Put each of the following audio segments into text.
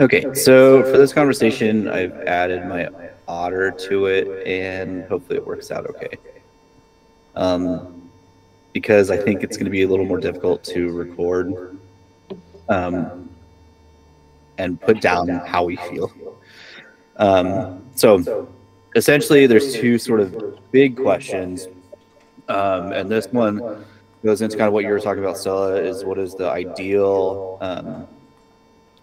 Okay, so for this conversation, I've added my otter to it, and hopefully it works out okay. Because I think it's going to be a little more difficult to record and put down how we feel. So essentially, there's two sort of big questions, and this one goes into kind of what you were talking about, Stella, is what is the ideal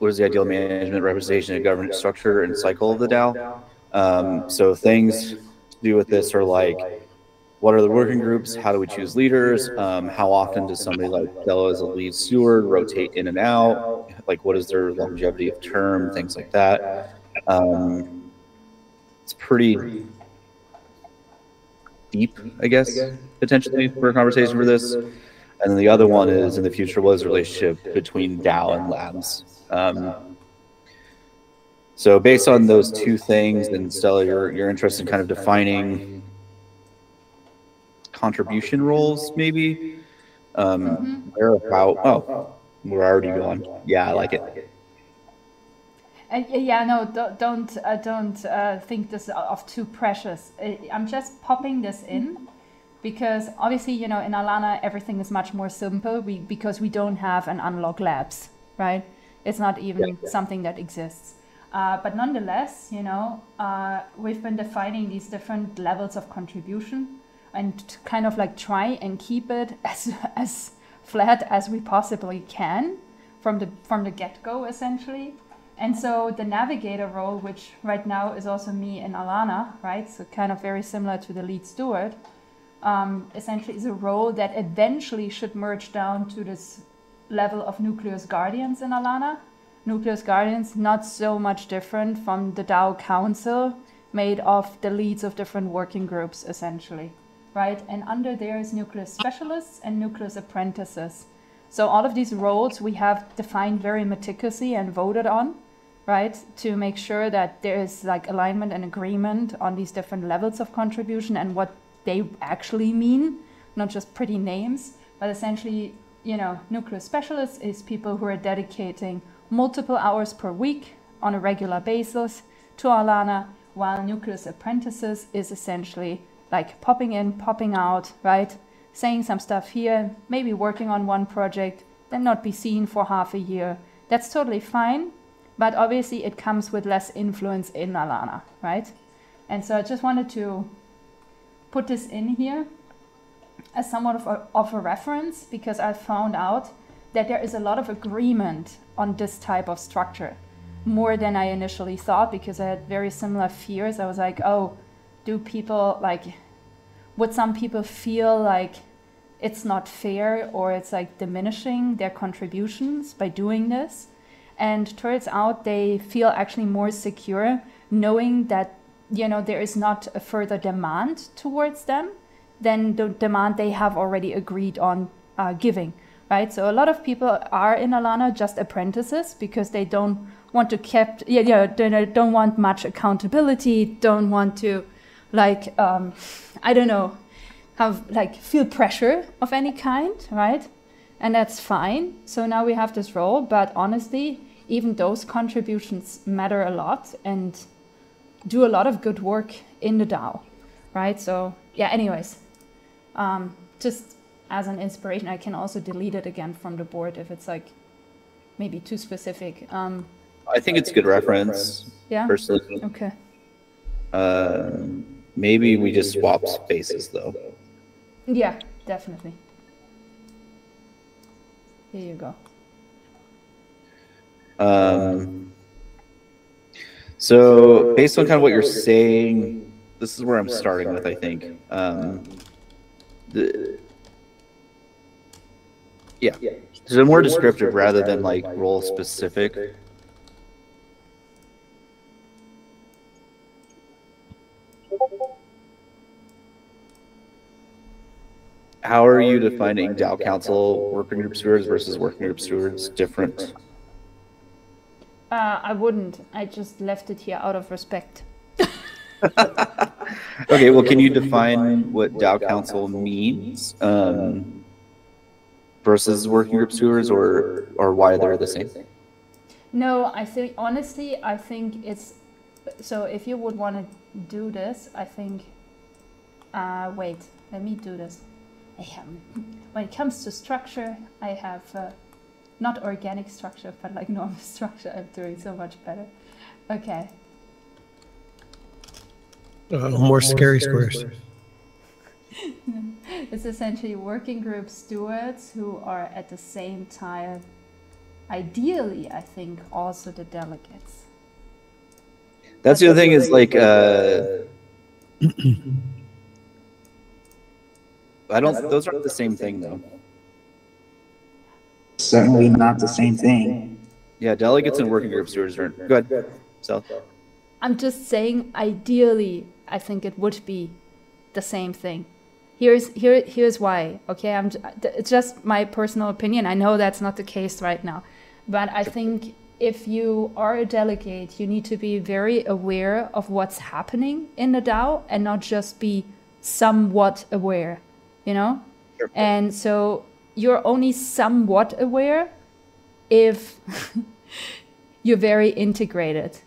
management representation and governance structure and cycle of the DAO? So things to do with this are like, what are the working groups? How do we choose leaders? How often does somebody like Stella as a lead steward rotate in and out? Like, what is their longevity of term? Things like that. It's pretty deep, I guess, potentially for a conversation for this. And then the other one is, in the future, what is the relationship between DAO and labs? So based on those two things, and Stella, you're interested in kind of defining contribution roles, maybe. We're already going. Yeah, I like it. Yeah, no, don't think this of too precious. I'm just popping this in because obviously, you know, in Alana, everything is much more simple because we don't have an unlock labs, right? It's not even something that exists. But nonetheless, you know, we've been defining these different levels of contribution and to kind of like try and keep it as flat as we possibly can from the get-go, essentially. And so the navigator role, which right now is also me in Alana, right? So kind of very similar to the lead steward, essentially is a role that eventually should merge down to this level of Nucleus Guardians in Alana. Nucleus Guardians, not so much different from the DAO Council, made of the leads of different working groups, essentially, right? And under there is Nucleus Specialists and Nucleus Apprentices. So all of these roles we have defined very meticulously and voted on, right? To make sure that there is like alignment and agreement on these different levels of contribution and what they actually mean, not just pretty names, but essentially, you know, Nucleus Specialists is people who are dedicating multiple hours per week on a regular basis to Alana, while Nucleus Apprentices is essentially like popping in, popping out, right? Saying some stuff here, maybe working on one project, then not be seen for half a year. That's totally fine, but obviously it comes with less influence in Alana, right? And so I just wanted to put this in here as somewhat of a reference, because I found out that there is a lot of agreement on this type of structure, more than I initially thought, because I had very similar fears. I was like, oh, would some people feel like it's not fair or it's like diminishing their contributions by doing this? And turns out they feel actually more secure knowing that, you know, there is not a further demand towards them than the demand they have already agreed on giving, right? So a lot of people are in Alana just apprentices because they don't want to they don't want much accountability, don't want to like, I don't know, have like feel pressure of any kind, right? And that's fine. So now we have this role, but honestly, even those contributions matter a lot and do a lot of good work in the DAO, right? So yeah, anyways, just as an inspiration, I can also delete it again from the board if it's like maybe too specific. I think it's a good reference. Yeah. Personally. Okay. Maybe we just swap spaces though. Yeah, definitely. Here you go. So based on kind of what you're saying, this is where I'm starting with, I think. So more descriptive rather than like role specific. How are you defining DAO Council working group stewards versus working group stewards different? I wouldn't. I just left it here out of respect. Okay, well, can you define what DAO Council means versus working group stewards, or why they're the same? No, I think honestly, I think it's so. If you would want to do this, I think. Wait, let me do this. When it comes to structure, I have not organic structure, but like normal structure. I'm doing so much better. Okay. More scary squares. It's essentially working group stewards who are at the same time, ideally, I think, also the delegates. That's the other thing is like, those aren't the same thing though. Certainly not the same thing. Yeah, delegates and working group stewards aren't. Go ahead. So. I'm just saying, ideally, I think it would be the same thing. Here's why. Okay, it's just my personal opinion. I know that's not the case right now, but I think if you are a delegate, you need to be very aware of what's happening in the DAO and not just be somewhat aware, you know? Sure. And so you're only somewhat aware if you're very integrated.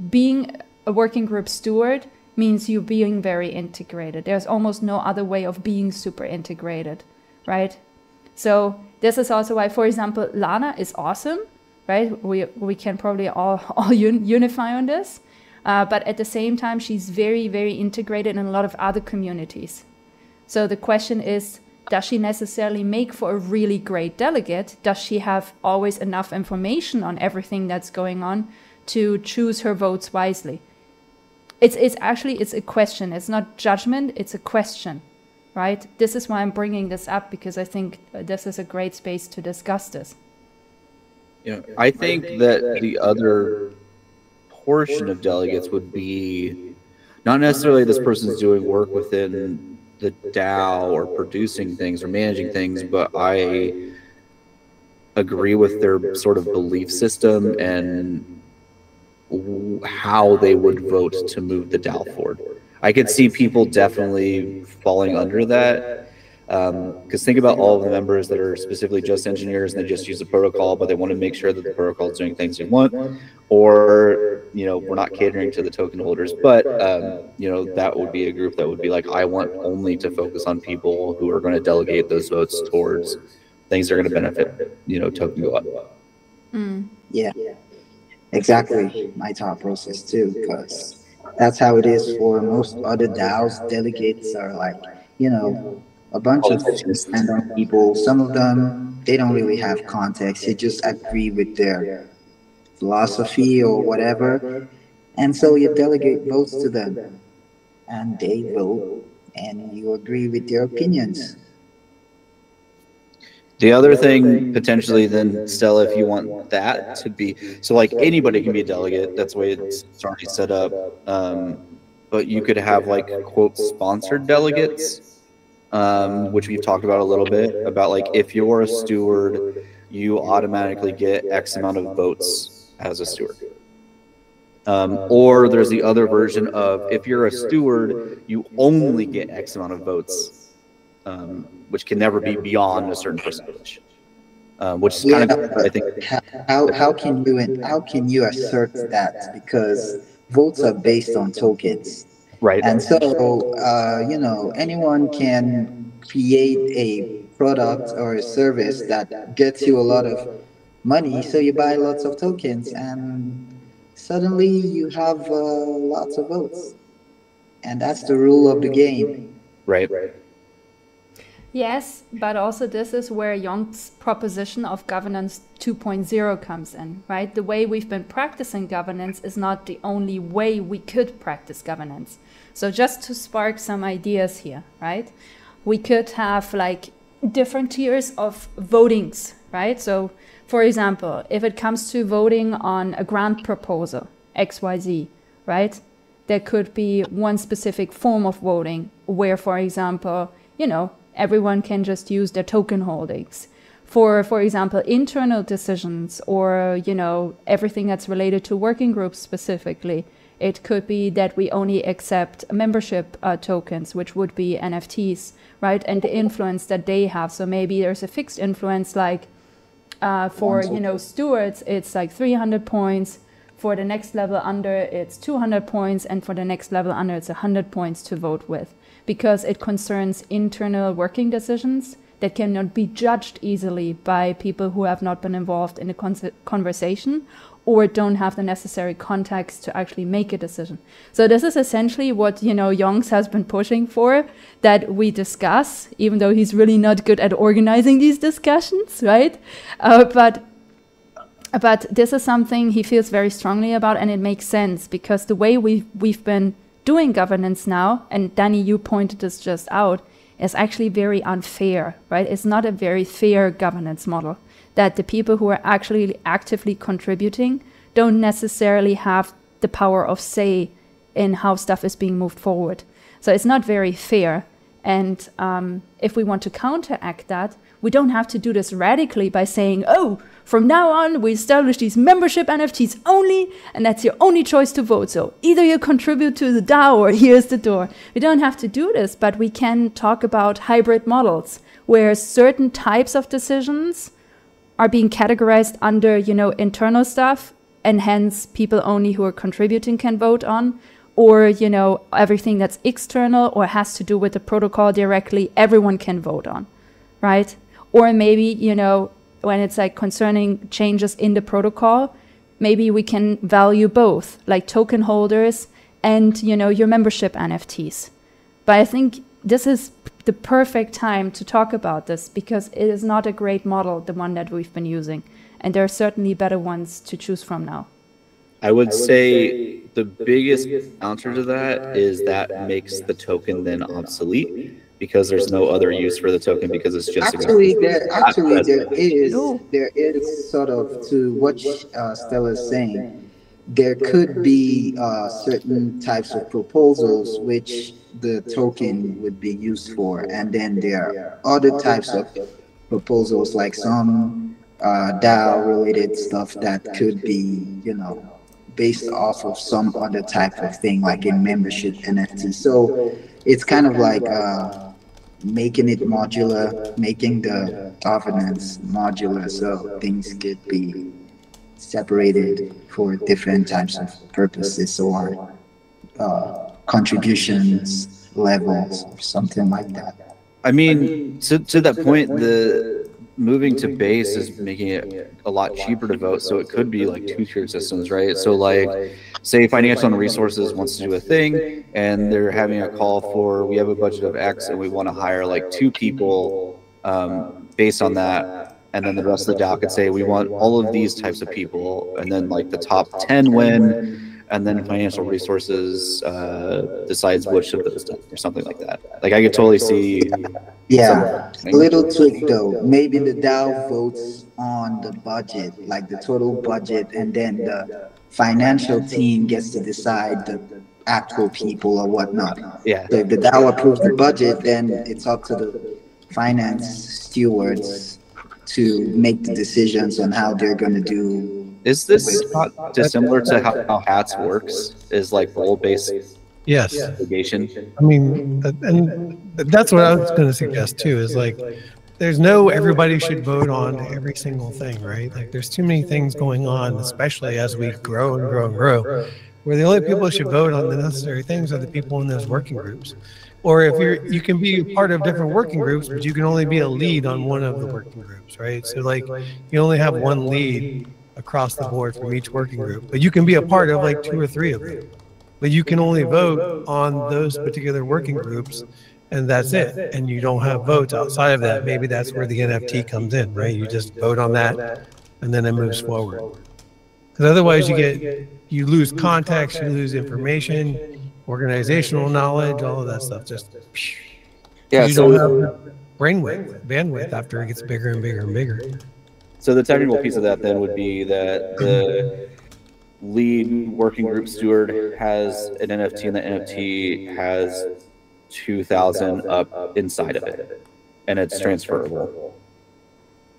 Being a working group steward means you being very integrated. There's almost no other way of being super integrated, right? So this is also why, for example, Lana is awesome, right? We can probably all unify on this. But at the same time, she's very, very integrated in a lot of other communities. So the question is, does she necessarily make for a really great delegate? Does she have always enough information on everything that's going on to choose her votes wisely? It's actually a question. It's not judgment, it's a question, right? This is why I'm bringing this up, because I think this is a great space to discuss this. Yeah, I think that the other portion of delegates would be not necessarily this person's doing work within the DAO or producing things or managing things, but I agree with their sort of belief system and how they would vote to move the DAO forward. I could see people definitely falling under that. Because think about all of the members that are specifically just engineers and they just use the protocol, but they want to make sure that the protocol is doing things they want, or, you know, we're not catering to the token holders, but, you know, that would be a group that would be like, I want only to focus on people who are going to delegate those votes towards things that are going to benefit, you know, token go up. Yeah, exactly. My thought process too, because that's how it is for most other DAOs. Delegates are like, you know, a bunch of random people. Some of them, they don't really have context. They just agree with their philosophy or whatever. And so you delegate votes to them and they vote and you agree with their opinions. The other thing potentially then, Stella, if you want that to be, so like anybody can be a delegate, that's the way it's already set up. But you could have like quote sponsored delegates, which we've talked about a little bit, about like if you're a steward, you automatically get X amount of votes as a steward. Or there's the other version of if you're a steward, you only get X amount of votes, which can never be beyond a certain percentage. Which is kind of, I think. How can you assert that? Because votes are based on tokens. Right. And so, you know, anyone can create a product or a service that gets you a lot of money. So you buy lots of tokens and suddenly you have lots of votes. And that's the rule of the game. Right. Yes, but also this is where Jont's proposition of governance 2.0 comes in, right? The way we've been practicing governance is not the only way we could practice governance. So just to spark some ideas here, right? We could have like different tiers of votings, right? So for example, if it comes to voting on a grant proposal, XYZ, right? There could be one specific form of voting where, for example, you know, everyone can just use their token holdings. For example, internal decisions or, you know, everything that's related to working groups specifically, it could be that we only accept membership tokens, which would be NFTs, right? And the influence that they have. So maybe there's a fixed influence like For, you know, stewards, it's like 300 points. For the next level under, it's 200 points. And for the next level under, it's 100 points to vote with, because it concerns internal working decisions that cannot be judged easily by people who have not been involved in the conversation or don't have the necessary context to actually make a decision. So this is essentially what, you know, Jongs has been pushing for, that we discuss, even though he's really not good at organizing these discussions, right? But this is something he feels very strongly about, and it makes sense because the way we've been doing governance now, and Danny, you pointed this just out, is actually very unfair, right? It's not a very fair governance model, that the people who are actually actively contributing don't necessarily have the power of say in how stuff is being moved forward. So it's not very fair. And if we want to counteract that, we don't have to do this radically by saying, oh, from now on, we establish these membership NFTs only, and that's your only choice to vote. So either you contribute to the DAO or here's the door. We don't have to do this, but we can talk about hybrid models where certain types of decisions are being categorized under, you know, internal stuff, and hence people only who are contributing can vote on, or, you know, everything that's external or has to do with the protocol directly, everyone can vote on, right? Or maybe, you know, when it's like concerning changes in the protocol, maybe we can value both, like token holders and, you know, your membership NFTs. But I think this is the perfect time to talk about this because it is not a great model, the one that we've been using. And there are certainly better ones to choose from now. I would say the biggest answer to that is that makes the token then obsolete, because there's no other use for the token, because it's just there is sort of, to what Stella's saying, there could be certain types of proposals which the token would be used for, and then there are other types of proposals, like some DAO related stuff that could be, you know, based off of some other type of thing, like a membership NFT. So it's kind of like making it modular, making the governance modular, so things could be separated for different types of purposes or contributions levels or something like that. I mean, to that point, the moving to base is making it a lot cheaper to vote, so it could be like two-tier systems, right? So like, say Financial and Resources wants to do a thing, and they're having a call for, we have a budget of X, and we want to hire like 2 people based on that, and then the rest of the DAO could say, we want all of these types of people, and then like the top 10 win, and then Financial Resources decides which of those or something like that. Like I could totally see. Yeah, a little tweak though. Maybe the DAO votes on the budget, like the total budget, and then the financial team gets to decide the actual people or whatnot. Yeah. So if the DAO approves the budget, then it's up to the finance stewards to make the decisions on how they're going to do. Is this not dissimilar to how HATS works? Is like role-based Yes. litigation? I mean, and that's what I was going to suggest too, is like, there's no everybody should vote on every single thing, right? Like there's too many things going on, especially as we grow and grow and grow, where the only people who should vote on the necessary things are the people in those working groups. Or if you can be a part of different working groups, but you can only be a lead on one of the working groups, right? So like you only have one lead across the board from each working group, but you can be a part of like 2 or 3 of them. But you can only vote on those particular working groups, and that's it. And you don't have votes outside of that. Maybe that's where the NFT comes in, right? You just vote on that, and then it moves forward. Because otherwise you lose context, you lose information, organizational knowledge, all of that stuff. Just Yeah. you don't have bandwidth after it gets bigger and bigger and bigger. So the technical piece of that then would be that the lead working group steward has an NFT, and the NFT has 2,000 up inside of it, and it's transferable.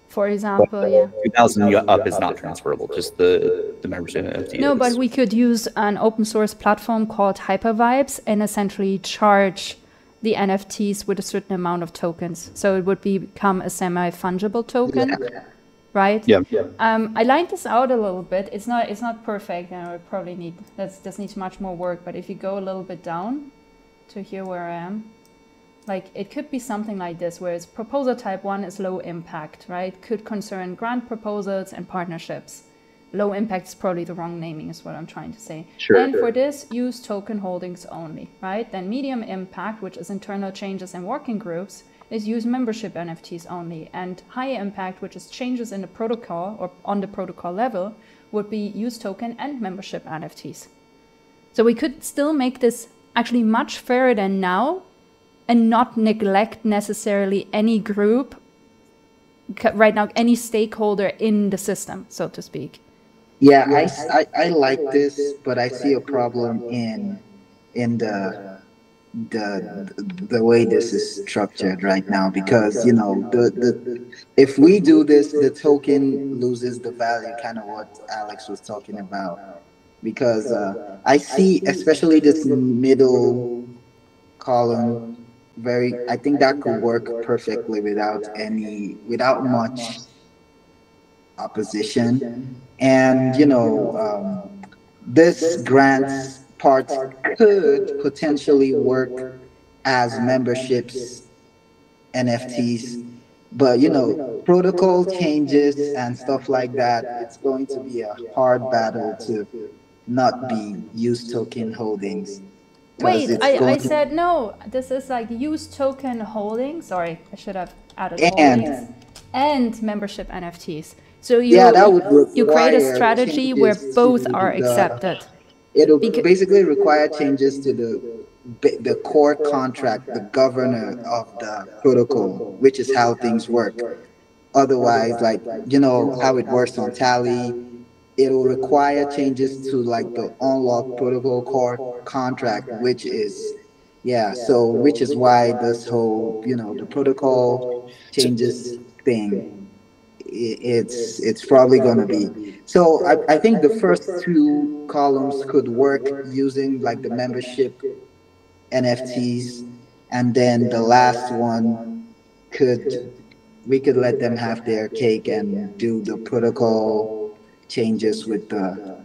For example, yeah. 2,000 up is not transferable, just the membership NFT. No, but we could use an open source platform called Hypervibes and essentially charge the NFTs with a certain amount of tokens. So it would become a semi-fungible token. Yeah. right? Yeah. I lined this out a little bit. It's not perfect, and I would probably need this needs much more work. But if you go a little bit down to here where I am, like it could be something like this, where it's proposal type 1 is low impact, right? Could concern grant proposals and partnerships. Low impact is probably the wrong naming, is what I'm trying to say. Sure. And for this, use token holdings only, right? Then medium impact, which is internal changes in working groups, is use membership NFTs only. And high impact, which is changes in the protocol or on the protocol level, would be use token and membership NFTs. So we could still make this actually much fairer than now and not neglect necessarily any group right now, any stakeholder in the system, so to speak. Yeah, I like this, but I see a problem in the way this is structured right now, because you know the if we do this, the token loses the value, kind of what Alex was talking about, because I see especially this middle column, very, I think that could work perfectly without much opposition. And you know, this grants part could potentially work as memberships NFTs, but you know, protocol changes and stuff like that, it's going to be a hard battle to not be use token holdings, because Wait, it's I going said no. This is like use token holdings. Sorry, I should have added and holdings and membership NFTs. So yeah, that would you create a require strategy where changes both to are the, accepted. it'll Beca- basically require changes to the core contract, the governor of the protocol, which is how things work. Otherwise, like you know how it works on Tally, it'll require changes to like the unlock protocol core contract, which is, yeah, so which is why this whole, you know, the protocol changes thing, it's probably going to be. So I think the first two columns could work using like the membership NFTs, and then the last one could, we could let them have their cake and do the protocol changes with the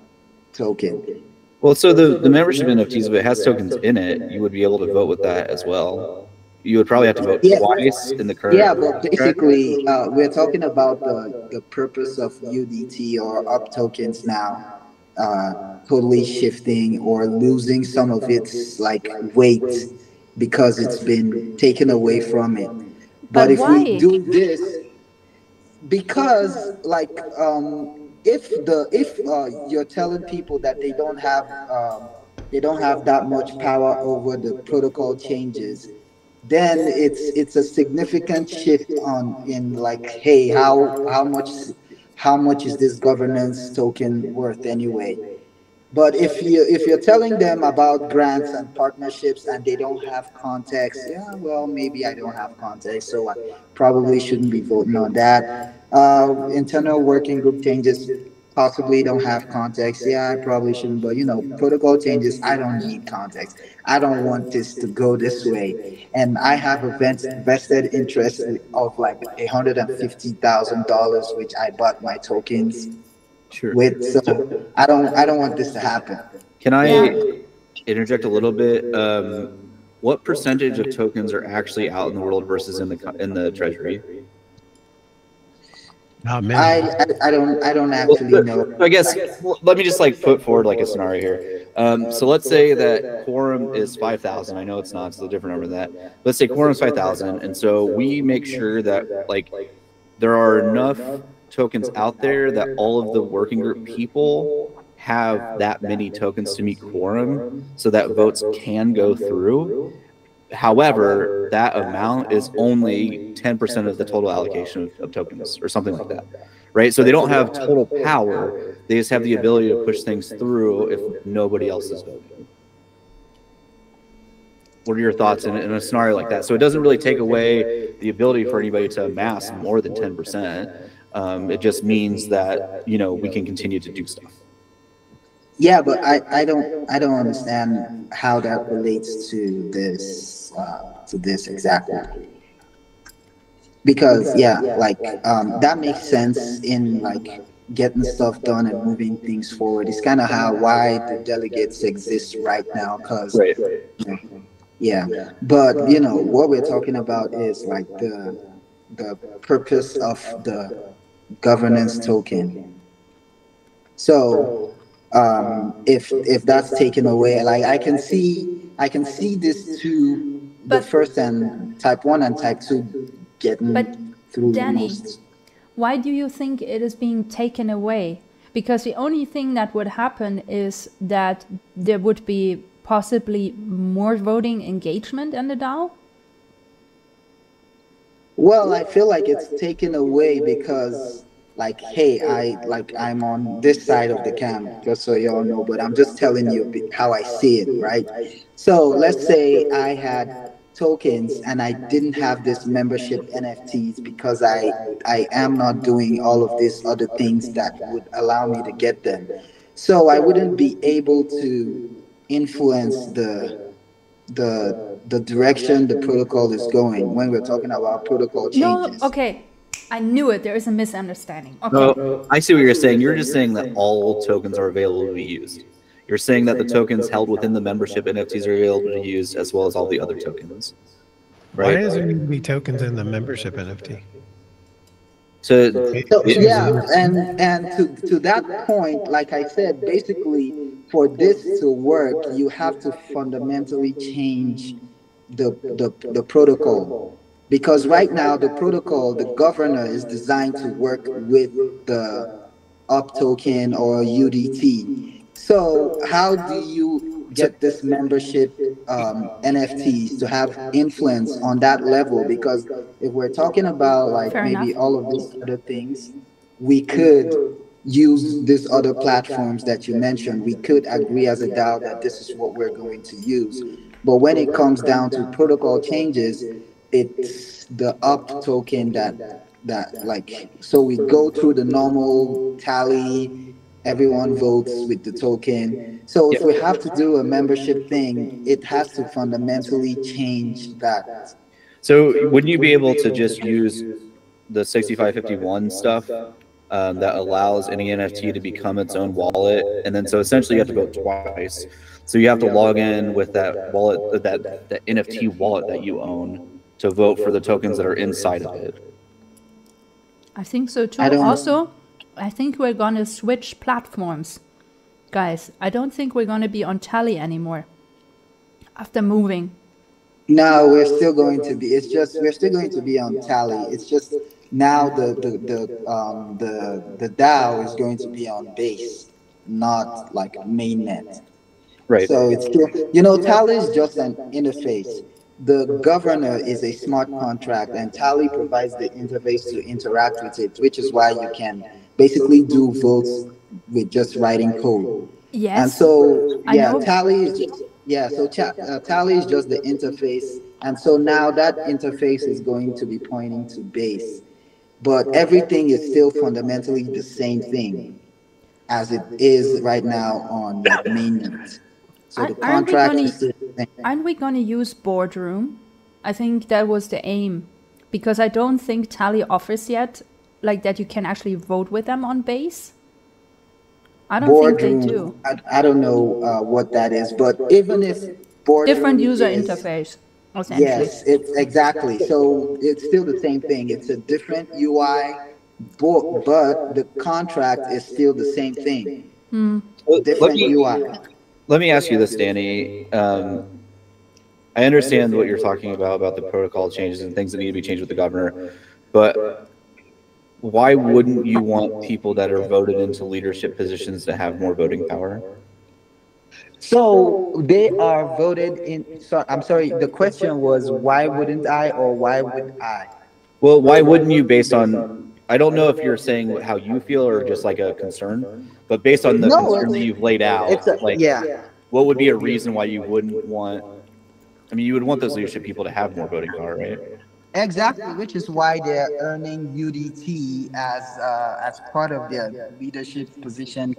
token. Well, so the membership NFTs, if it has tokens in it, you would be able to vote with that as well. You would probably have to vote Yeah, twice in the yeah, current but contract. basically, we're talking about the purpose of UDT or up tokens now, uh, totally shifting or losing some of its like weight because it's been taken away from it. But but if we why? do this, because like if you're telling people that they don't have that much power over the protocol changes, then it's a significant shift on in like, hey, how much is this governance token worth anyway? But if you're telling them about grants and partnerships and they don't have context, yeah, well, maybe I don't have context, so I probably shouldn't be voting on that. Internal working group changes possibly don't have context. Yeah, I probably shouldn't. But you know, protocol changes, I don't need context. I don't want this to go this way, and I have a vested interest of like $150,000, which I bought my tokens Sure. with. So I don't want this to happen. Can Yeah. I interject a little bit? What percentage of tokens are actually out in the world versus in the treasury? Not many. I don't actually know. I guess let me just like put forward like a scenario here. So let's say that quorum is 5,000. I know it's not, it's a different number than that. Let's say quorum is 5,000, and so we make sure that like there are enough tokens out there that all of the working group people have that many tokens to meet quorum, so that votes can go through. However, that amount is only 10% of the total allocation of tokens or something like that, right? So they don't have total power. They just have the ability to push things through if nobody else is voting. What are your thoughts in a scenario like that? So it doesn't really take away the ability for anybody to amass more than 10%. It just means that, you know, we can continue to do stuff. Yeah, but I don't understand how that relates to this exactly. because yeah, like that makes sense in like getting stuff done and moving things forward. It's kind of how why the delegates exist right now, because Right. yeah, but you know what we're talking about is like the purpose of the governance token. So if that's taken away, like I can see this to the But first and type 1 and type 2 but getting through Danny, most. why do you think it is being taken away? Because the only thing that would happen is that there would be possibly more voting engagement in the DAO. Well, I feel like it's taken away because, like, hey, I'm on this side of the camp, just so you all know, but I'm just telling you how I see it, right? So let's say I had tokens and I didn't have this membership NFTs because I am not doing all of these other things that would allow me to get them. So I wouldn't be able to influence the direction the protocol is going when we're talking about protocol No, changes. okay. I knew it. There is a misunderstanding. Okay. No, I see what you're saying. You're just saying that all tokens are available to be used. You're saying that the tokens held within the membership NFTs are available to use, as well as all the other tokens, Why right? does there need to be tokens in the membership NFT? So So It should yeah, be- and to that point, like I said, basically for this to work, you have to fundamentally change the protocol, because right now the protocol, the governor is designed to work with the up token or UDT. So how do you so get this membership NFTs to have influence on that level? Because if we're talking about like Fair maybe enough. all of these other things, we could use these other platforms that you mentioned. We could agree as a DAO that this is what we're going to use. But when it comes down to protocol changes, it's the up token that like, so we go through the normal tally, everyone votes with the token. So yeah. if we have to do a membership thing, it has to fundamentally change that. So wouldn't you be able to just use the 6551 stuff that allows any NFT to become its own wallet, and then so essentially you have to vote twice. So you have to log in with that wallet, that NFT wallet that you own, to vote for the tokens that are inside of it. I think so I too. don't. Also, I think we're gonna switch platforms. Guys, I don't think we're gonna be on Tally anymore after moving. No, we're still going to be. It's just we're still going to be on tally. It's just now the DAO is going to be on base, not like mainnet. Right. So it's still, you know, Tally is just an interface. The governor is a smart contract, and Tally provides the interface to interact with it, which is why you can basically do votes with just writing code. And Yes, so, I yeah, know. Tally is just, yeah, so Tally is just the interface. And so now that interface is going to be pointing to base, but everything is still fundamentally the same thing as it is right now on like mainnet. So the Aren't we contract gonna is still the same. aren't we gonna use boardroom? I think that was the aim, because I don't think Tally offers yet like that you can actually vote with them on base. I don't think they Boardroom, do. I don't know what that is, but even if Different boardroom user is, interface, essentially. yes, it's exactly. So it's still the same thing. It's a different UI, but the contract is still the same thing. Let Different me UI. let me ask you this, Danny. I understand what you're talking about the protocol changes and things that need to be changed with the governor, but why wouldn't you want people that are voted into leadership positions to have more voting power? So they are voted in. So I'm sorry. The question was, why wouldn't I, or why would I? Well, why wouldn't you, based on, I don't know if you're saying how you feel or just like a concern, but based on the No, concern that you've laid out, it's a, like yeah. what would be a reason why you wouldn't want, I mean, you would want those leadership people to have more voting power, right? Exactly, which is why they're earning UDT as part of their leadership position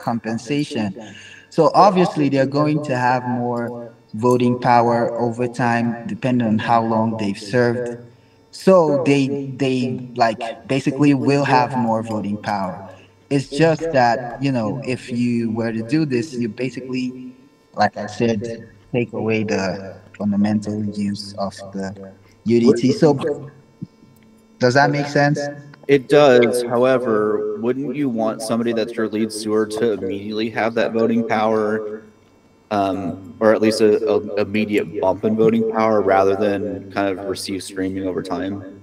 compensation. So obviously, they're going to have more voting power over time, depending on how long they've served. So they like basically will have more voting power. It's just that, if you were to do this, you basically, like I said, take away the fundamental use of the UDT. So does that make sense? It does. However, wouldn't you want somebody that's your lead steward to immediately have that voting power, or at least a immediate bump in voting power, rather than kind of receive streaming over time?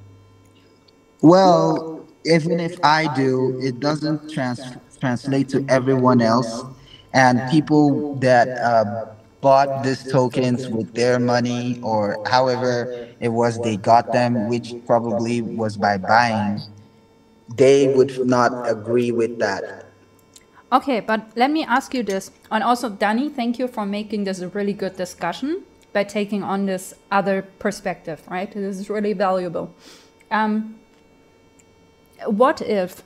Well, even if I do, it doesn't translate to everyone else. And people that bought these tokens with their money or however it was they got them, which probably was by buying, they would not agree with that. Okay, but let me ask you this. And also, Danny, thank you for making this a really good discussion by taking on this other perspective, right? This is really valuable. What if,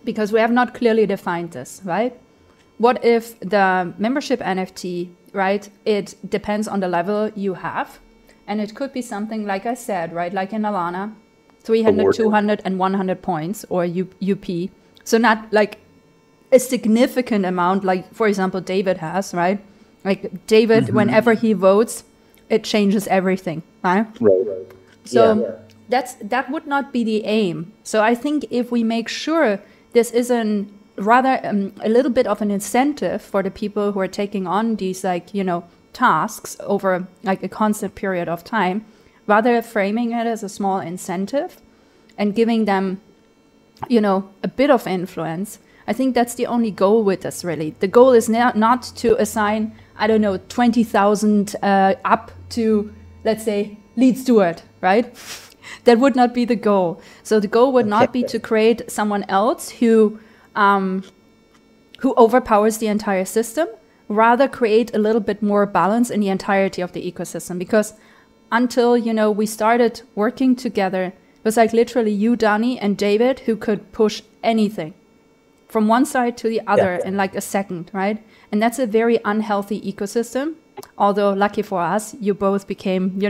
because we have not clearly defined this, right? What if the membership NFT, right, it depends on the level you have. And it could be something, like I said, right, like in Alana, 300, Award. 200, and 100 points, or UP. So not like a significant amount, like, for example, David has, right? Like David, whenever he votes, it changes everything, right? Right. So that would not be the aim. So I think if we make sure this is rather a little bit of an incentive for the people who are taking on these, like, tasks over like a constant period of time, rather framing it as a small incentive and giving them, a bit of influence. I think that's the only goal with this, really. The goal is not to assign, 20,000 up to, let's say, lead steward, right? That would not be the goal. So the goal would not be to create someone else who overpowers the entire system, rather create a little bit more balance in the entirety of the ecosystem. Because until, we started working together, it was like literally you, Danny, and David who could push anything from one side to the other in like a second, right? And that's a very unhealthy ecosystem. Although lucky for us, you both became,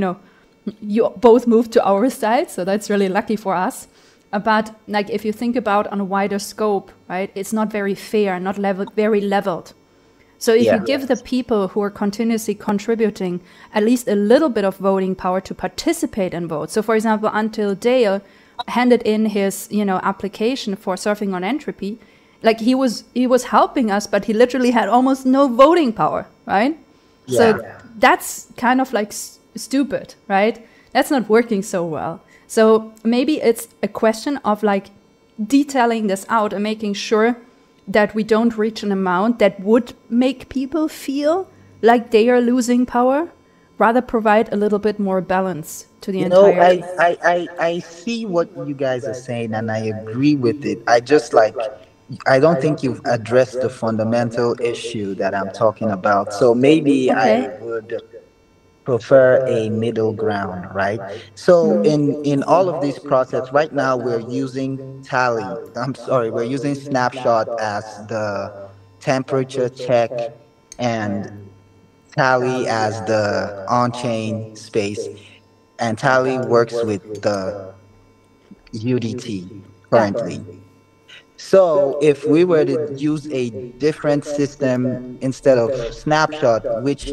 you both moved to our side. So that's really lucky for us. But like, if you think about on a wider scope, right, it's not very fair, not very leveled. So if you give the people who are continuously contributing at least a little bit of voting power to participate in votes. So for example, until Dale handed in his, application for surfing on entropy, like he was helping us, but he literally had almost no voting power, right? Yeah. So that's kind of like stupid, right? That's not working so well. So maybe it's a question of like detailing this out and making sure that we don't reach an amount that would make people feel like they are losing power, rather provide a little bit more balance to the entire. I see what you guys are saying and I agree with it. I don't think you've addressed the fundamental issue that I'm talking about. So maybe I would prefer a middle ground, right? So in all of this process right now, we're using we're using snapshot as the temperature check and tally as the on-chain space, and tally works with the UDT currently. So if we were to use a different system instead of snapshot, which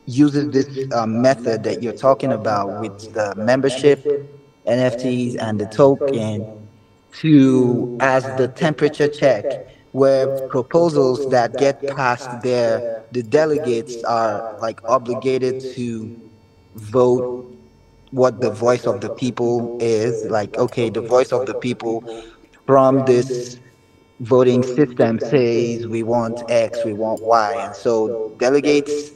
uses this method that you're talking about with the membership NFTs and the token to as the temperature check, where proposals that get passed there, the delegates are like obligated to vote what the voice of the people is. Like, okay, the voice of the people from this voting system says we want X, we want Y. And so delegates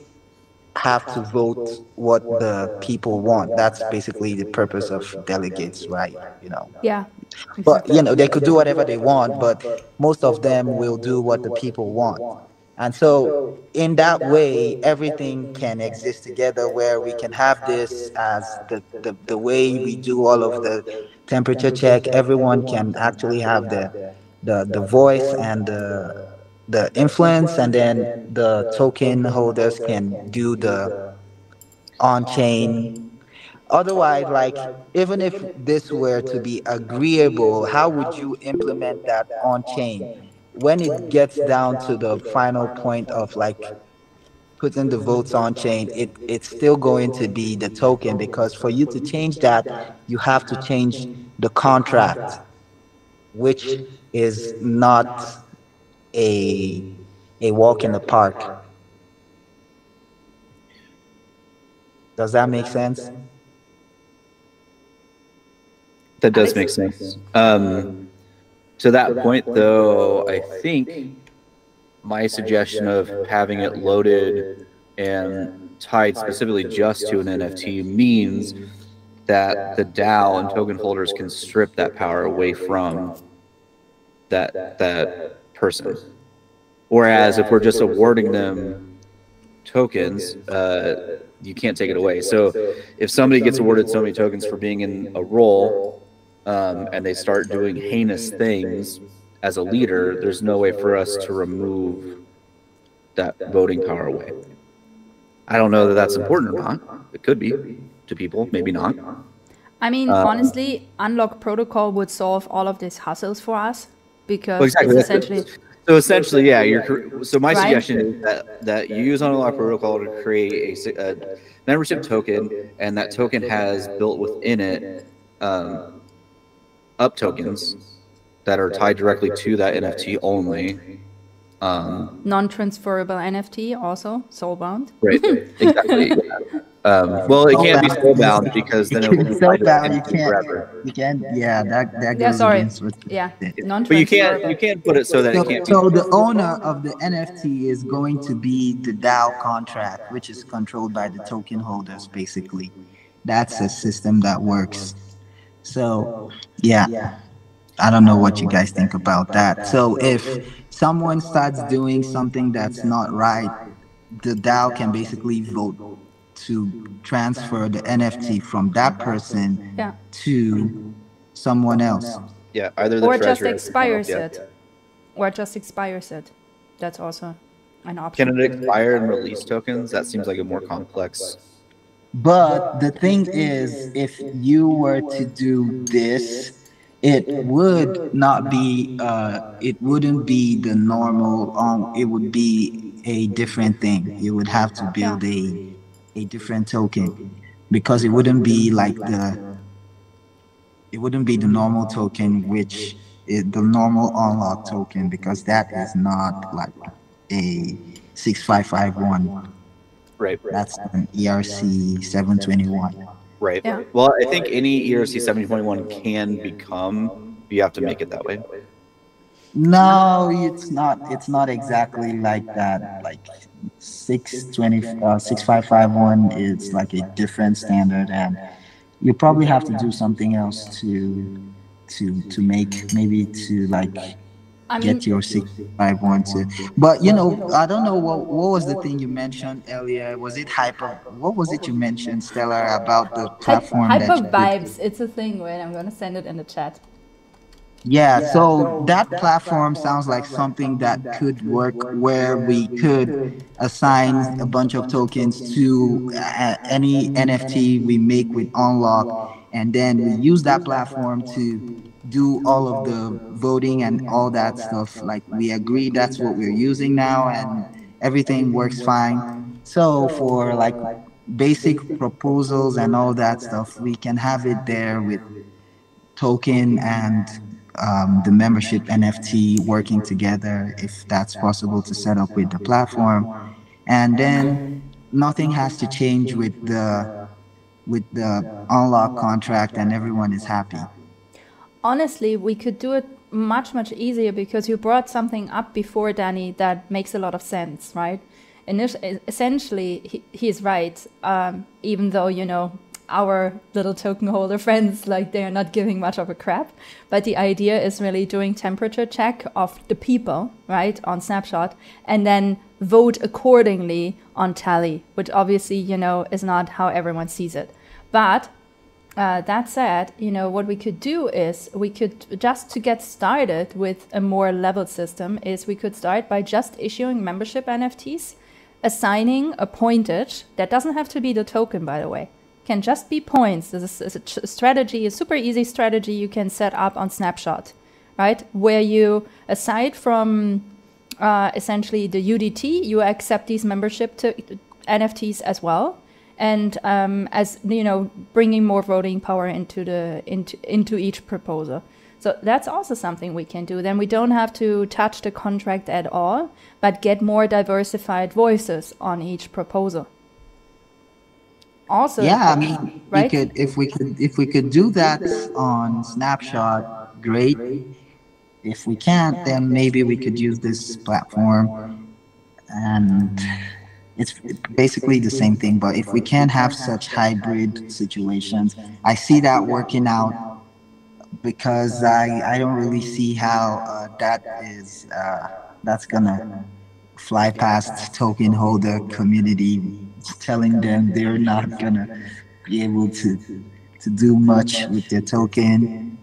have to vote what the people want. That's basically the purpose of delegates, right? Yeah, But exactly. they could do whatever they want, but most of them will do what the people want. And so in that way, everything can exist together where we can have this as the way we do all of the temperature check. Everyone can actually have the voice and the influence, and then the token holders can do the on-chain Otherwise, like, even if this were to be agreeable, how would you implement that on chain? When it gets down to the final point of like putting the votes on chain, it's still going to be the token, because for you to change that, you have to change the contract, which is not a walk in the park. Does that make sense? That does make sense. To that point, though, I think my suggestion of having it loaded and tied specifically just to an NFT means that the DAO and token holders can strip that power away from that person. Whereas if we're just awarding them tokens, you can't take it away. So if somebody gets awarded so many tokens for being in a role, and they start doing heinous things as a leader, there's no way for us to remove that voting power away. I don't know that that's important or not. It could be to people, maybe not. I mean, honestly, Unlock Protocol would solve all of these hassles for us, because exactly. it's essentially... So essentially, yeah, so my suggestion is that you use Unlock Protocol to create a membership token, and that token has built within it up tokens that are tied directly to that NFT only. Non-transferable NFT also, soulbound. Right, exactly. Well, it can't be soulbound because then it will be soulbound. forever. You can't. Yeah, that Yeah, goes sorry. against what. Yeah, but you can't put it so that it can't. So the owner of the NFT is going to be the DAO contract, which is controlled by the token holders. Basically, that's a system that works. So yeah. I don't know what you guys think about that. So if someone starts doing something that's not right, the DAO can basically vote to transfer the NFT from that person to someone else. Yeah, either the or just treasurer expires it. Or just expires it. That's also an option. Can it expire and release tokens? That seems like a more complex. But the thing is, if you were to do this, it would not be it wouldn't be the normal it would be a different thing. You would have to build a different token, because it wouldn't be like the normal token, which is the normal unlock token, because that is not like a 6551. Right. That's an ERC 721. Right. Yeah. Well, I think any ERC 721 can become, you have to make it that way. No, it's not. It's not exactly like that. Like 6551 is like a different standard, and you probably have to do something else to make, maybe to like get your 651 to. But I don't know what was the thing you mentioned earlier. Was it hyper? What was it you mentioned, Stellar, about the platform? Hyper Vibes. It's a thing. Wait, I'm gonna send it in the chat. Yeah, so that platform sounds like something that could work, where we could assign a bunch of tokens to any NFT we make with Unlock, and then we use that platform to do all of the voting and all that stuff. Like, we agree that's what we're using now, and everything works fine. So for like basic proposals and all that stuff, we can have it there with token and the membership NFT working together, if that's possible to set up with the platform. And then nothing has to change with the unlock contract, and everyone is happy. Honestly, we could do it much easier, because you brought something up before, Danny, that makes a lot of sense, right? Essentially, he's right. Even though, our little token holder friends, like, they are not giving much of a crap. But the idea is really doing temperature check of the people, right, on Snapshot, and then vote accordingly on Tally, which obviously, is not how everyone sees it. But that said, what we could do is we could, just to get started with a more leveled system, is we could start by just issuing membership NFTs, assigning a pointage. That doesn't have to be the token, by the way. can just be points. This is a strategy, a super easy strategy you can set up on Snapshot, right? Where you, aside from essentially the UDT, you accept these membership to NFTs as well, and as you know, bringing more voting power into each proposal. So that's also something we can do. Then we don't have to touch the contract at all, but get more diversified voices on each proposal. Also, yeah, I mean, right? if we could do that on Snapshot, great. If we can't, then maybe we could use this platform, and it's basically the same thing. But if we can't have such hybrid situations, I see that working out, because I don't really see how that's gonna fly past token holder community, telling them they're not gonna be able to do much with their token.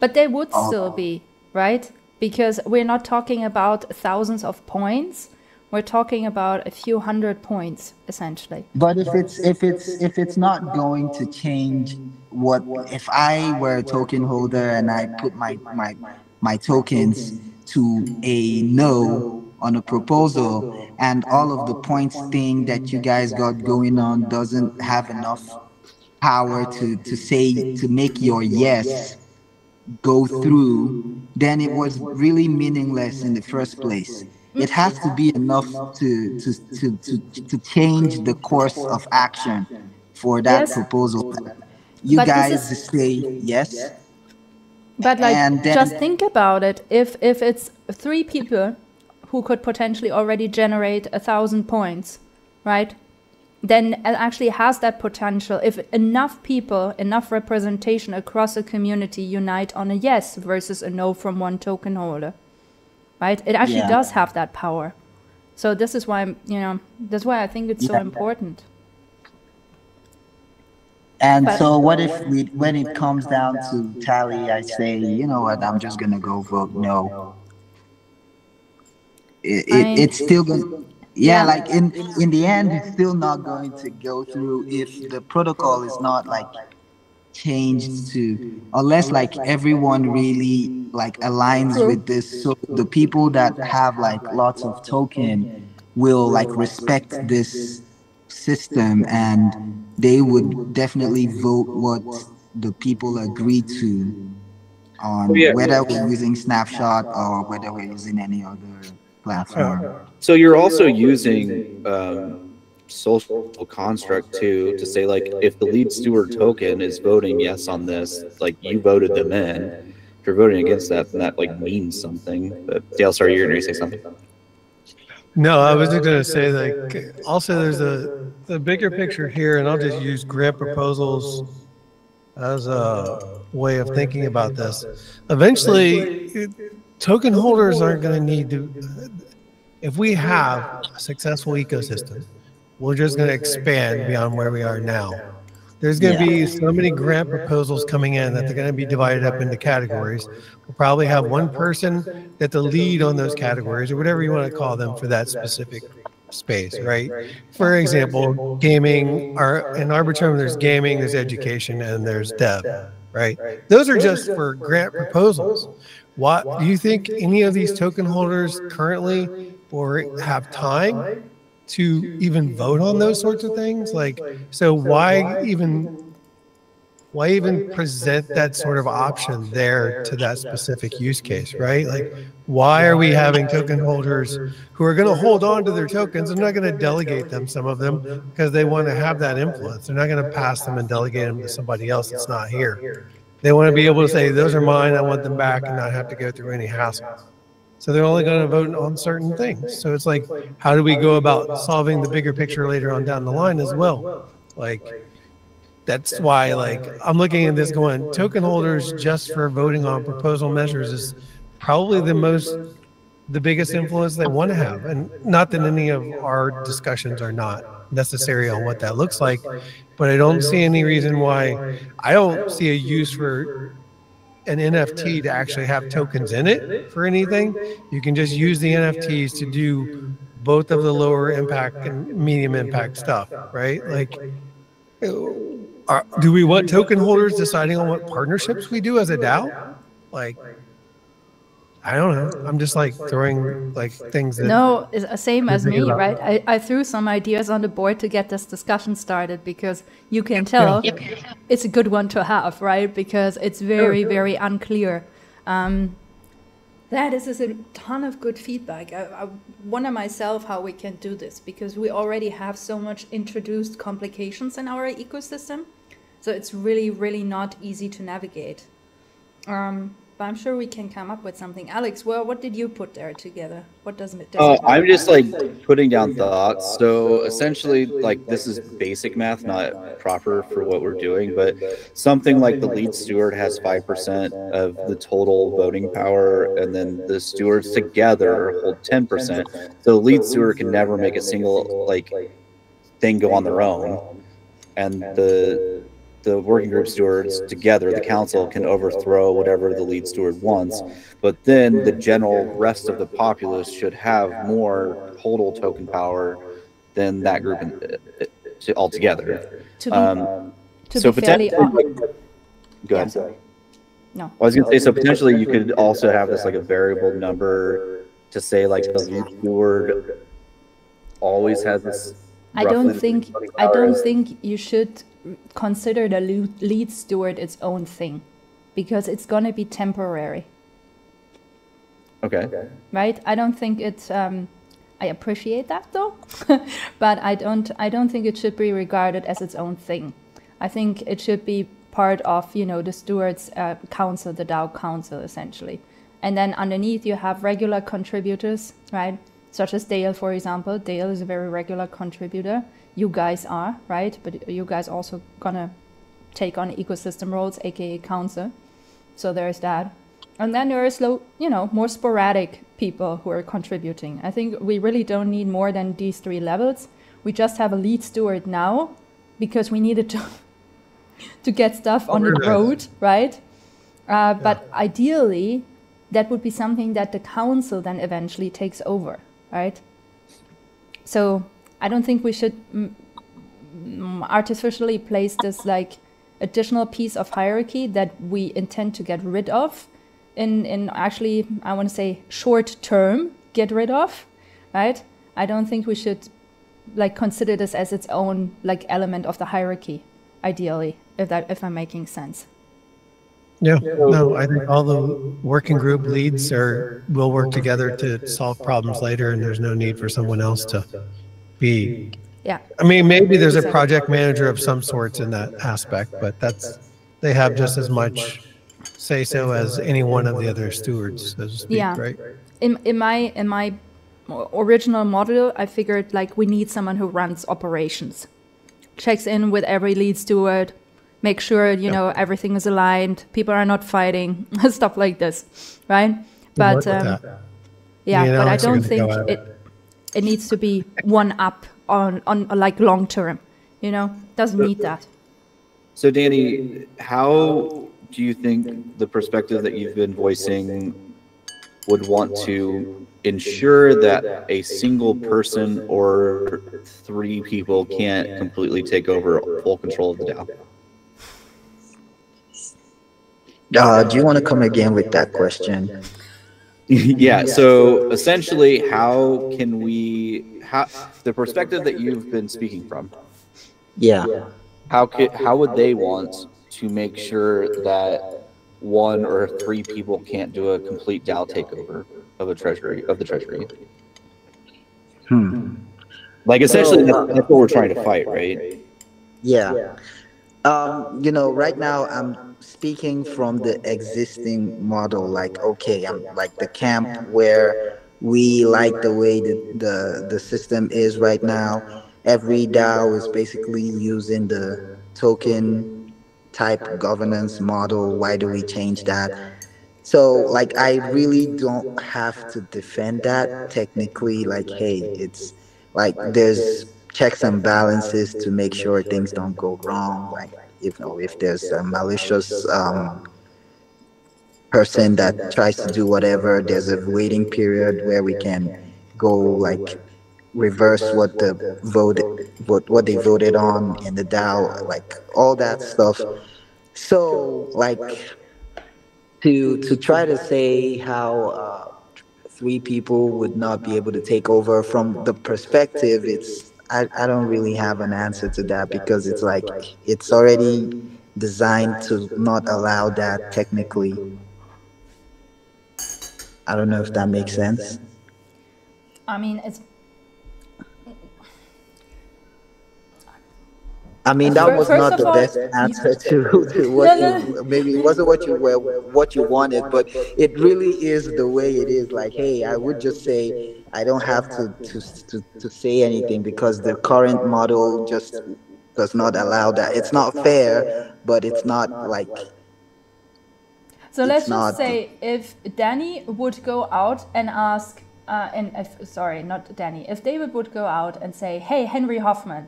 But they would still be, right? Because we're not talking about thousands of points. We're talking about a few hundred points, essentially. But if it's not going to change, what if I were a token holder and I put my tokens to a no on a proposal, and all of the points thing that you guys got going on doesn't have enough power to make your yes go through, then it was really meaningless in the first place. It has to be enough to change the course of action for that Yes. proposal. You But guys just say yes. But like, And then- just think about it. If it's 3 people who could potentially already generate 1,000 points, right? Then it actually has that potential. If enough people, enough representation across a community unite on a yes versus a no from one token holder, right? It actually Yeah. does have that power. So this is why, that's why I think it's so Yeah. important. And But- so what if when it comes down to tally, I say, you know what, I'm just gonna go vote no. It's still going. Yeah, like in the end, it's still not going to go through if the protocol is not like changed to, unless like everyone really like aligns with this. So the people that have like lots of token will like respect this system, and they would definitely vote what the people agree to on, whether we're using Snapshot or whether we're using any other platform. So you're also using social construct to say, like, if the lead steward token is voting yes on this, like, you voted them in. If you're voting against that, then that like means something. But Dale, sorry, you're going to say something. No, I was just going to say, like, also there's the bigger picture here, and I'll just use grant proposals as a way of thinking about this. Eventually, token holders aren't going to need to, if we have a successful ecosystem, we're just going to expand beyond where we are now. There's going to be so many grant proposals coming in that they're going to be divided up into categories. We'll probably have one person that's the lead on those categories, or whatever you want to call them for that specific space, right? For example, gaming, in Arbitrum, there's gaming, there's education, and there's dev, right? Those are just for grant proposals. What do you think any of these token holders currently or have time to even vote on those sorts of things? Like, so why even present that sort of option there to that specific use case, right? Like, why are we having token holders who are going to hold on to their tokens? They're not going to delegate them, some of them, because they want to have that influence. They're not going to pass them and delegate them to somebody else that's not here. They want to be able to say, those are mine, I want them back, and not have to go through any hassle. So they're only going to vote on certain things. So it's like, how do we go about solving the bigger picture later on down the line as well? Like, that's why, like, I'm looking at this going, token holders just for voting on proposal measures is probably the biggest influence they want to have. And not that any of our discussions are not necessary on what that looks like, but I don't see any reason why. I don't see a use for an NFT to actually have tokens in it for anything. You can just use the NFTs to do both of the lower impact and medium impact stuff, right? Like, Do we want token holders deciding on what partnerships we do as a DAO? Like, I don't know. I'm just like throwing like things that. No, it's same as me, about. right? I threw some ideas on the board to get this discussion started because you can tell it's a good one to have, right? Because it's very, very unclear. That is a ton of good feedback. I wonder myself how we can do this because we already have so much introduced complications in our ecosystem. So it's really, really not easy to navigate. But I'm sure we can come up with something. Alex, well, what did you put there together? What does it I'm just like putting down thoughts. So essentially, like this is basic math, not proper for what we're doing, but something like the lead steward has 5% of the total voting power, and then the stewards together hold 10%. So the lead steward can never make a single like thing go on their own, and the working group stewards together, the council, can overthrow whatever the lead steward wants. But then the general rest of the populace should have more total token power than that group altogether. To so be fairly go ahead. Yeah, no. I was going to say, so potentially you could also have this like a variable number to say like the lead steward always has this. I don't think you should consider the lead steward its own thing because it's going to be temporary. Okay. Right? I don't think it's I appreciate that though, but I don't think it should be regarded as its own thing. I think it should be part of, the stewards council, the DAO council essentially. And then underneath you have regular contributors, right? Such as Dale, for example. Dale is a very regular contributor. You guys are, right? But you guys also gonna take on ecosystem roles, aka council. So there's that. And then there is, more sporadic people who are contributing. I think we really don't need more than these 3 levels. We just have a lead steward now because we needed to get stuff on the road, right? But ideally, that would be something that the council then eventually takes over, right? So I don't think we should artificially place this like additional piece of hierarchy that we intend to get rid of in actually, I want to say short term, get rid of, right? I don't think we should like consider this as its own like element of the hierarchy, ideally, if I'm making sense. Yeah, no, I think all the working group leads will work together to solve problems later, and there's no need for someone else to be. Yeah. I mean, maybe there's a project manager of some sorts in that aspect, but they have just as much say so as any one of the other stewards, so to speak, right? In my original model, I figured like we need someone who runs operations, checks in with every lead steward, make sure, everything is aligned, people are not fighting, stuff like this, right? But but I don't think it needs to be one up on like long term, doesn't need that. So Danny, how do you think the perspective that you've been voicing would want to ensure that a single person or 3 people can't completely take over full control of the DAO? Do you want to come again with that question? Yeah, so essentially, how the perspective that you've been speaking from, how would they want to make sure that 1 or 3 people can't do a complete DAO takeover of the treasury? Like essentially, that's what we're trying to fight, right? Yeah. Right now I'm speaking from the existing model. Like, okay, I'm like the camp where we like the way the system is right now. Every DAO is basically using the token type governance model. Why do we change that? So like, I really don't have to defend that technically. Like, hey, it's like there's checks and balances to make sure things don't go wrong. Like, if there's a malicious person that tries to do whatever, there's a waiting period where we can go like reverse what the vote what they voted on in the DAO, like all that stuff. So like to try to say how three people would not be able to take over from the perspective, it's I don't really have an answer to that because it's like it's already designed to not allow that technically. I don't know if that makes sense. I mean, it's I mean, that was first not of the all, best answer to no, what no. you, maybe it wasn't what you were, what you wanted, but it really is the way it is. Like, hey, I would just say I don't have to say anything because the current model just does not allow that. It's not fair, but it's not like So it's let's just not. say if Danny would go out and ask, and if, sorry, not Danny, if David would go out and say, hey, Henry Hoffman,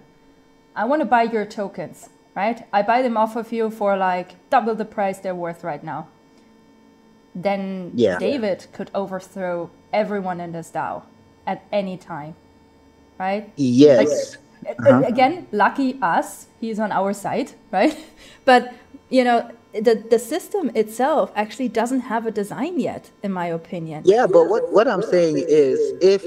I want to buy your tokens, right? I buy them off of you for like double the price they're worth right now. Then Yeah. David could overthrow everyone in this DAO at any time, right? Yes. Again, lucky us, he's on our side, right? But, you know, the system itself actually doesn't have a design yet, in my opinion. Yeah, but what I'm saying is if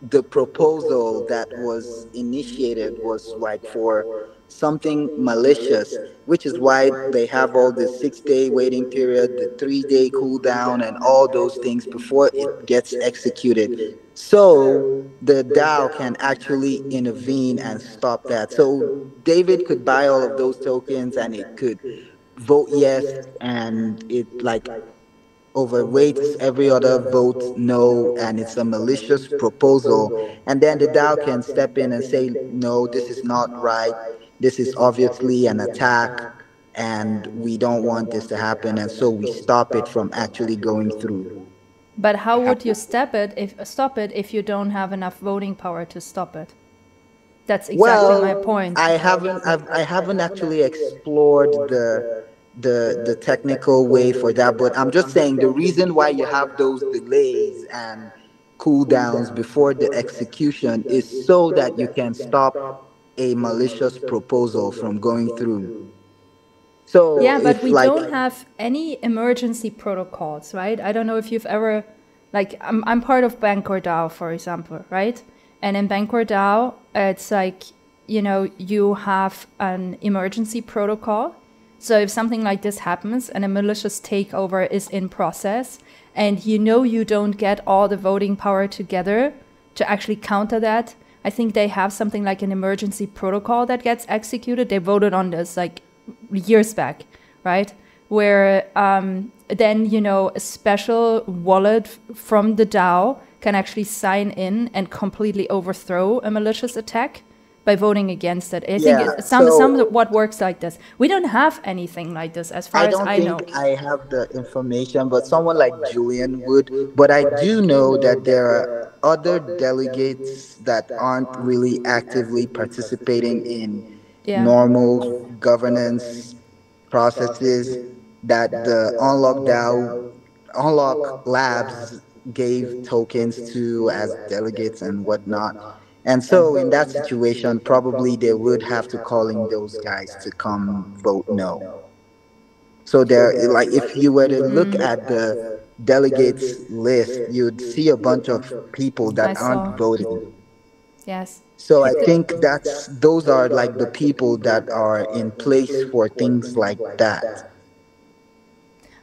the proposal that was initiated was like for something malicious, which is why they have all the 6 day waiting period, the 3 day cooldown, and all those things before it gets executed. So the DAO can actually intervene and stop that. So David could buy all of those tokens and it could vote yes, and it like overweights every other vote no, and it's a malicious proposal. And then the DAO can step in and say, no, this is not right. This is obviously an attack, and we don't want this to happen. And so we stop it from actually going through. But how would you stop it if you don't have enough voting power to stop it? That's exactly my point. I haven't actually explored the technical way for that, but I'm just saying the reason why you have those delays and cooldowns before the execution is so that you can stop a malicious proposal from going through. So Yeah, but if we like don't have any emergency protocols, right? I don't know if you've ever, like, I'm part of Bancor DAO, for example, right? And in Bancor DAO, it's like, you know, you have an emergency protocol. So if something like this happens and a malicious takeover is in process, and you know you don't get all the voting power together to actually counter that, I think they have something like an emergency protocol that gets executed. They voted on this like years back, right? Where then, you know, a special wallet from the DAO can actually sign in and completely overthrow a malicious attack by voting against it. I think some of what works like this. We don't have anything like this as far as I know. I don't think I have the information, but someone like Julian would. But I do know that there are other delegates that aren't really actively participating in Yeah. normal governance processes that the Unlock DAO, Unlock Labs gave tokens to as delegates and whatnot. And so in that situation, probably they would have to calling those guys to come vote no. So there, like, if you were to look at the delegates list, you'd see a bunch of people that I aren't saw. voting. Yes. So I think those are like the people that are in place for things like that.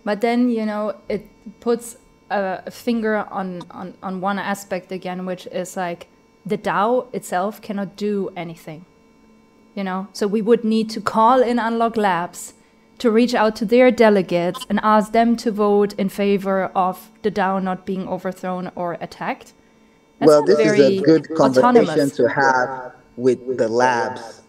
But then, you know, it puts a finger on one aspect again, which is like the DAO itself cannot do anything, you know? So we would need to call in Unlock Labs to reach out to their delegates and ask them to vote in favor of the DAO not being overthrown or attacked. That's Well, not this is a very good conversation autonomous. to have with the labs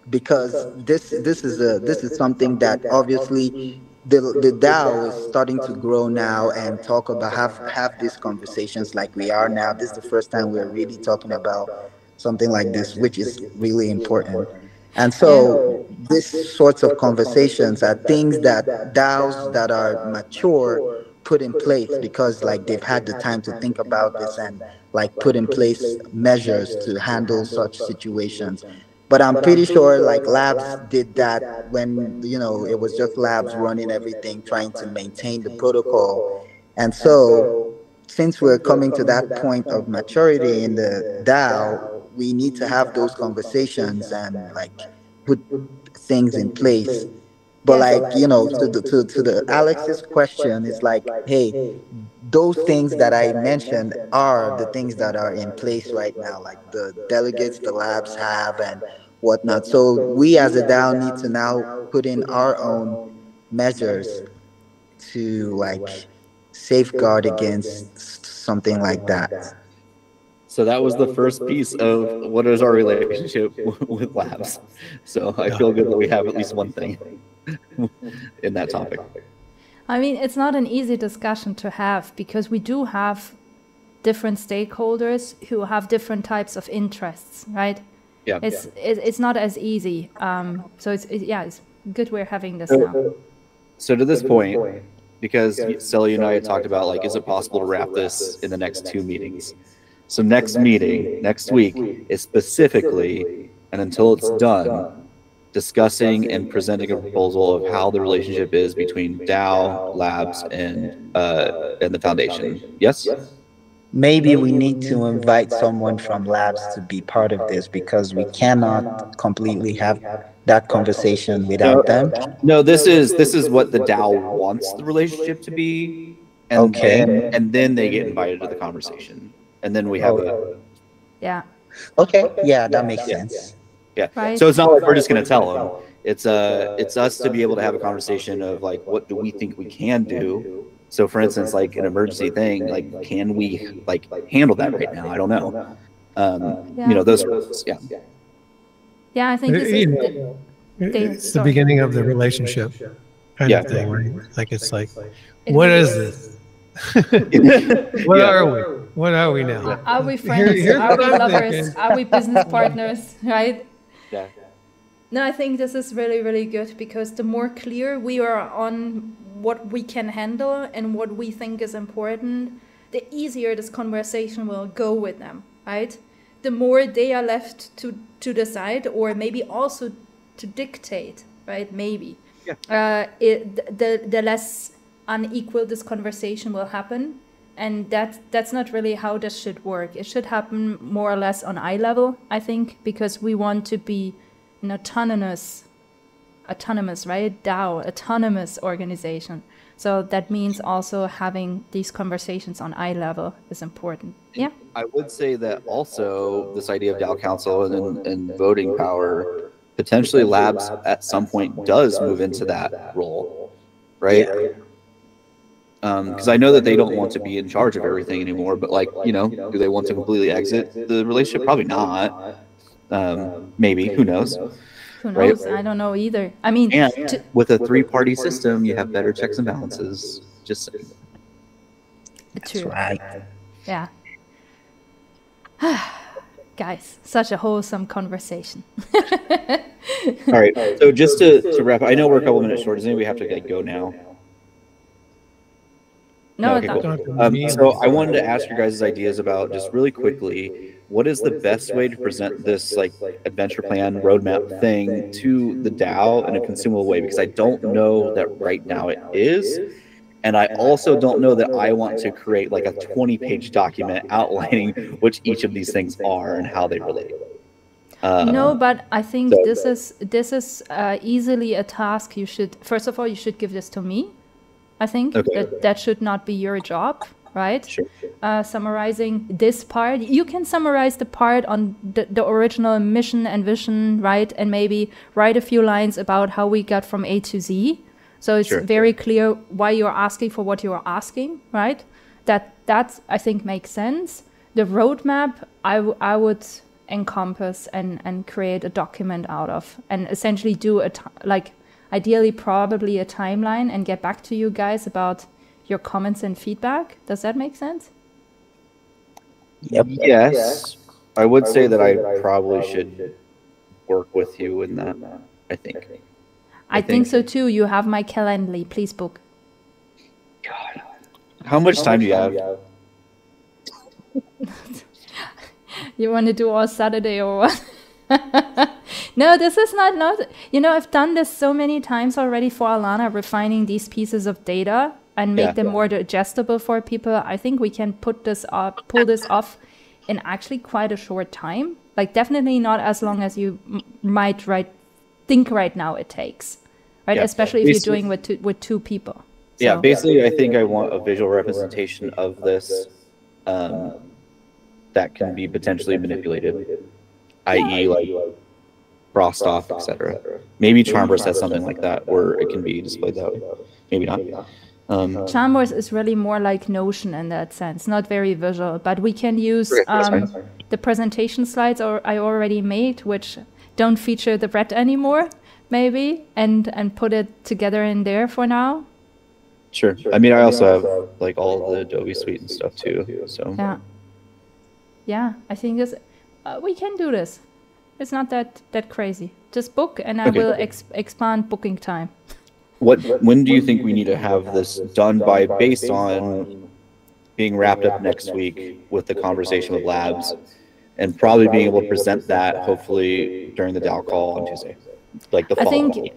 because this is something that obviously the DAO is starting to grow now and talk about have these conversations like we are now. This is the first time we're really talking about something like this, which is really important. And Yeah. so these sorts of conversations are things that DAOs that are mature put in place because like they've had the time to think about this and like put in place measures to handle such situations. But I'm pretty sure like labs did that when, you know, it was just labs running everything, trying to maintain the protocol. And so since we're coming to that point of maturity in the DAO, we need to have those conversations and like put things in place. But Yes. like, you know, to the Alex's question, it's like, hey, those things that I mentioned are the things that are in place right now, like the delegates the labs have and whatnot. So we as a DAO need to now put in our own measures to like safeguard against something like that. So that was the first piece of what is our relationship with labs. So I feel good that we have at least one thing in that topic. I mean, it's not an easy discussion to have because we do have different stakeholders who have different types of interests, right? Yeah. It's not as easy. So it's good we're having this now. So to this point, because Sally and I had talked about, like, is it possible to wrap this in the next 2 meetings? So next meeting, next week, is specifically, and until it's done, discussing and presenting a proposal of how the relationship is between DAO, labs, and the foundation. Yes? Maybe we need to invite someone from labs to be part of this because we cannot completely have that conversation without them. No, this is what the DAO wants the relationship to be, and then they get invited to the conversation, and then we have Yeah. Okay, yeah, that makes sense. Yeah. Right. So it's not like we're just going to tell them. It's us to be able to have a conversation of like, what do we think we can do? So for instance, like an emergency thing, like, can we like handle that right now? I don't know. You know, those, yeah. Yeah, I think this it's the beginning of the relationship kind of thing, right? Like, it's like, what is this? What are we? What are we now? Are we friends? Are we lovers? Are we business partners? Right? Yeah. No, I think this is really, really good because the more clear we are on what we can handle and what we think is important, the easier this conversation will go with them, right? The more they are left to decide or maybe also to dictate, right? Maybe. Yeah. The less unequal this conversation will happen. And that's not really how this should work. It should happen more or less on eye level, I think, because we want to be an autonomous, right? DAO, autonomous organization. So that means also having these conversations on eye level is important. Yeah. I would say that also this idea of DAO council and voting power, potentially labs at some point does move into that role, right? Yeah. Because I know that they don't want to be in charge of everything anymore, but like, you know, do they want to completely exit the relationship? Probably not. Maybe, who knows? Who knows? Right? I don't know either. I mean, and with a 3-party system, you have better checks and balances. Just saying. True. That's right. Yeah. Guys, such a wholesome conversation. All right. So just to wrap up, I know we're a couple minutes short. Does anybody have to go now? No, okay, cool. So I wanted to ask your guys' ideas about, just really quickly, what is the best way to present this like adventure plan roadmap thing to the DAO in a consumable way? Because I don't know that right now it is. And I also don't know that I want to create like a 20-page document outlining which each of these things are and how they relate. No, but I think this is easily a task you should, first of all, you should give this to me. I think that should not be your job, right? Sure. Summarizing this part. You can summarize the part on the original mission and vision, right? And maybe write a few lines about how we got from A to Z. So it's very clear why you're asking for what you're asking, right? That I think makes sense. The roadmap, I would encompass and create a document out of, and essentially do ideally probably a timeline and get back to you guys about your comments and feedback. Does that make sense? Yep. Yes. I would say that I probably should work with you in that, I think. I think so too. You have my Calendly. Please book. God. How much time do you have? You want to do all Saturday or what? No, this is not, you know, I've done this so many times already for Alana, refining these pieces of data and make them more digestible for people. I think we can pull this off in actually quite a short time. Like definitely not as long as you might think right now it takes, right? Especially if you're doing with two people. So. Yeah, basically I think I want a visual representation of this that can be potentially manipulated, i.e. like Rostov, etc. Maybe Charmburst has something like that where it can be displayed that way. Maybe not. Charmburst is really more like Notion in that sense, not very visual, but we can use the presentation slides I already made, which don't feature the red anymore, maybe, and put it together in there for now. Sure. I mean, I also have like all the Adobe Suite and stuff too. So yeah, I think we can do this. It's not that crazy. Just book, and I will expand booking time. When do you think we need to have this done by, based on being wrapped up next week with the conversation with labs, and probably being able to present that hopefully during the DAO call on Tuesday, like the following week?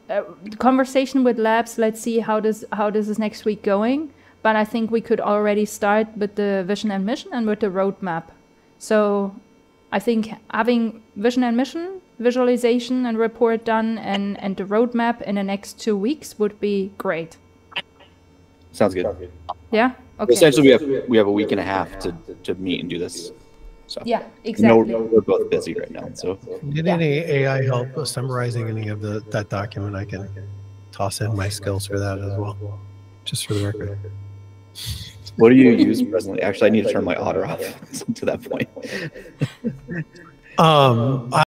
The conversation with labs, let's see how this is next week going. But I think we could already start with the vision and mission and with the roadmap. So I think having vision and mission, visualization and report done, and the roadmap in the next 2 weeks would be great. Sounds good. Yeah. Okay. Essentially, we have a week and a half to meet and do this. So yeah, exactly. No, we're both busy right now. So need any AI help summarizing any of that document? I can toss in my skills for that as well, just for the record. What do you use presently? Actually, I need to turn my otter off to that point.